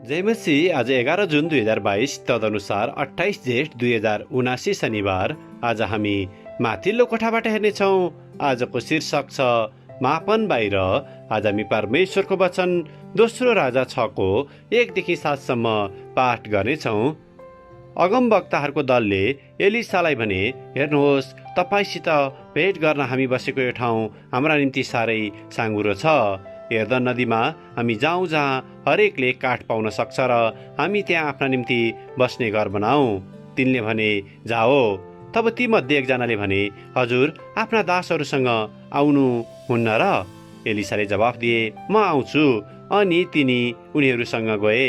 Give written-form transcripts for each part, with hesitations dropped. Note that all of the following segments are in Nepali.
जयमसी आज 11 जुन 2022 तदनुसार 28 जेठ 2079 शनिबार। आज हामी माथिल्लो कोठाबाट हेर्नेछौँ। आजको शीर्षक छ मापन बाहिर। आज हामी परमेश्वरको वचन दोस्रो राजा 6 को 1 देखि 7 सम्म पाठ गर्नेछौँ। अगमवक्ताहरूको दलले एलिसालाई भने, हेर्नुहोस्, तपाईसित भेट गर्न हामी बसेको यो ठाउँ हाम्रा निम्ति साह्रै साँघुरो छ। यर्दन नदीमा हामी जाउँ जहाँ हरेकले काठ पाउन सक्छ र हामी त्यहाँ आफ्ना निम्ति बस्ने घर बनाऊ। तिनले भने, जाओ। तब ती मध्ये एकजनाले भने, हजुर, आफ्ना दासहरूसँग आउनु हुन्न र? एलिसाले जवाफ दिए, म आउँछु। अनि तिनी उनीहरूसँग गए।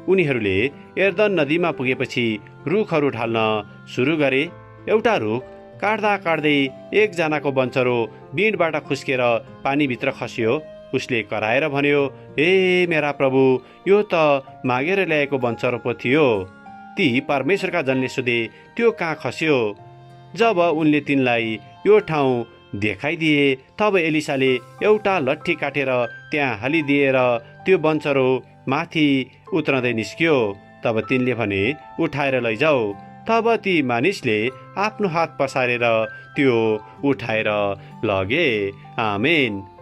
उनीहरूले यर्दन नदीमा पुगेपछि रुखहरू ढाल्न सुरु गरे। एउटा रुख काट्दा काट्दै एकजनाको बन्चरो बिँडबाट खुस्केर पानीभित्र खस्यो। उसले कराएर भन्यो, हे मेरा प्रभु, यो त मागेर ल्याएको बन्चरो पो थियो। ती परमेश्वरका जनले सोधे, त्यो कहाँ खस्यो? जब उनले तिनलाई यो ठाउँ देखाइदिए, तब एलिसाले एउटा लट्ठी काटेर त्यहाँ हालिदिएर त्यो बन्चरो माथि उत्रँदै निस्क्यो। तब तिनले भने, उठाएर लैजाऊ। तब ती मानिसले आफ्नो हात पसारेर त्यो उठाएर लगे। आमेन।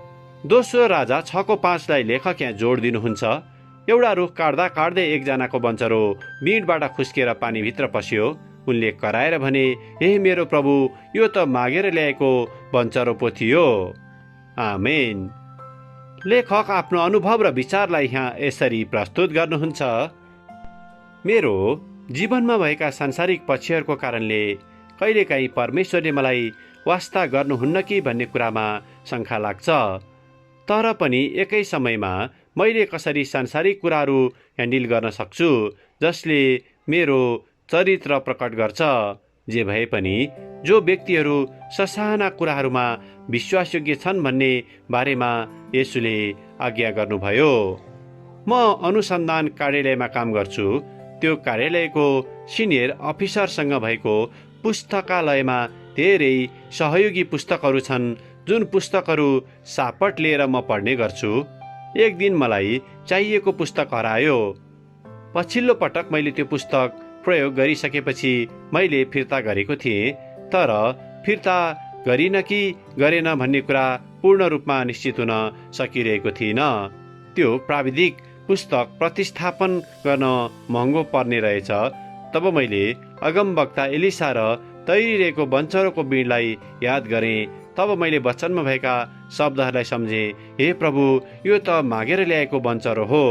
दोस्रो राजा 6 को 5 लाई लेखक यहाँ जोड दिनुहुन्छ। एउटा रुख काट्दा काट्दै एकजनाको बन्चरो बिँडबाट खुस्केर पानीभित्र पस्यो। उनले कराएर भने, हे मेरो प्रभु, यो त मागेर ल्याएको बन्चरो पो थियो। आमेन। लेखक आफ्नो अनुभव र विचारलाई यहाँ यसरी प्रस्तुत गर्नुहुन्छ। मेरो जीवनमा भएका सांसारिक पक्षहरूको कारणले कहिलेकाहीँ परमेश्वरले मलाई वास्ता गर्नुहुन्न कि भन्ने कुरामा शङ्का लाग्छ। तर पनि एकै समयमा मैले कसरी सांसारिक कुराहरू ह्यान्डल गर्न सक्छु जसले मेरो चरित्र प्रकट गर्छ। जे भए पनि जो व्यक्तिहरू ससाना कुराहरूमा विश्वासयोग्य छन् भन्ने बारेमा येशूले आज्ञा गर्नुभयो। म अनुसन्धान कार्यालयमा काम गर्छु। त्यो कार्यालयको सिनियर अफिसरसँग भएको पुस्तकालयमा धेरै सहयोगी पुस्तकहरू छन्, जुन पुस्तकहरू सापट लिएर म पढ्ने गर्छु। एक दिन मलाई चाहिएको पुस्तक हरायो। पछिल्लो पटक मैले त्यो पुस्तक प्रयोग गरिसकेपछि मैले फिर्ता गरेको थिएँ, तर फिर्ता गरिन कि गरेन भन्ने कुरा पूर्ण रूपमा निश्चित हुन सकिरहेको थिइन। त्यो प्राविधिक पुस्तक प्रतिस्थापन गर्न महँगो पर्ने रहेछ। तब मैले अगमवक्ता एलिसा र तैरिरहेको बन्चरोको बिँडलाई याद गरेँ। तब मैले वचनमा भएका शब्दहरूलाई सम्झेँ, हे प्रभु, यो त मागेर ल्याएको बन्चरो हो।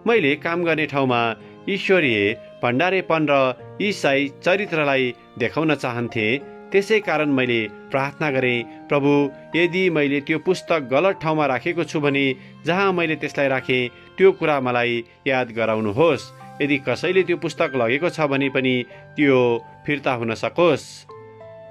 मैले काम गर्ने ठाउँमा ईश्वरीय भण्डारेपन र ईसाई चरित्रलाई देखाउन चाहन्थेँ। त्यसै कारण मैले प्रार्थना गरेँ, प्रभु, यदि मैले त्यो पुस्तक गलत ठाउँमा राखेको छु भने जहाँ मैले त्यसलाई राखेँ त्यो कुरा मलाई याद गराउनुहोस्। यदि कसैले त्यो पुस्तक लगेको छ भने पनि त्यो फिर्ता हुन सकोस्।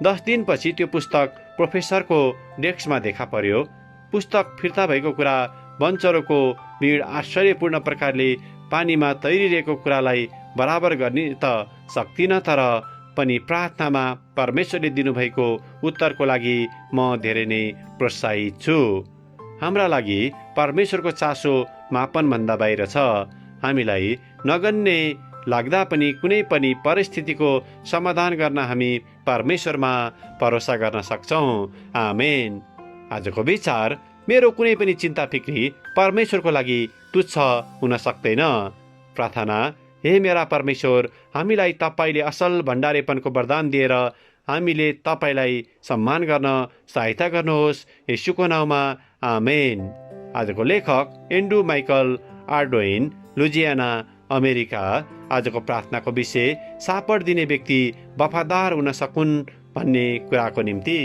10 दिनपछि त्यो पुस्तक प्रोफेसरको डेस्कमा देखा पर्यो। पुस्तक फिर्ता भएको कुरा बन्चरोको बिँड आश्चर्यपूर्ण प्रकारले पानीमा तैरिरहेको कुरालाई बराबर गर्ने त सक्दिनँ, तर पनि प्रार्थनामा परमेश्वरले दिनुभएको उत्तरको लागि म धेरै नै प्रोत्साहित छु। हाम्रा लागि परमेश्वरको चासो मापनभन्दा बाहिर छ। हामीलाई नगन्ने लाग्दा पनि कुनै पनि परिस्थितिको समाधान गर्न हामी परमेश्वरमा भरोसा गर्न सक्छौँ। आमेन। आजको विचार, मेरो कुनै पनि चिन्ता फिक्री परमेश्वरको लागि तुच्छ हुन सक्दैन। प्रार्थना, हे मेरा परमेश्वर, हामीलाई तपाईले असल भण्डारेपनको वरदान दिएर हामीले तपाईलाई सम्मान गर्न सहायता गर्नुहोस्। येशूको नाउँमा आमेन। आजको लेखक एन्ड्रु माइकल आर्डोइन, लुजियाना, अमेरिका। आजको प्रार्थनाको विषय, सापट दिने व्यक्ति वफादार हुन सकुन् भन्ने कुराको निम्ति।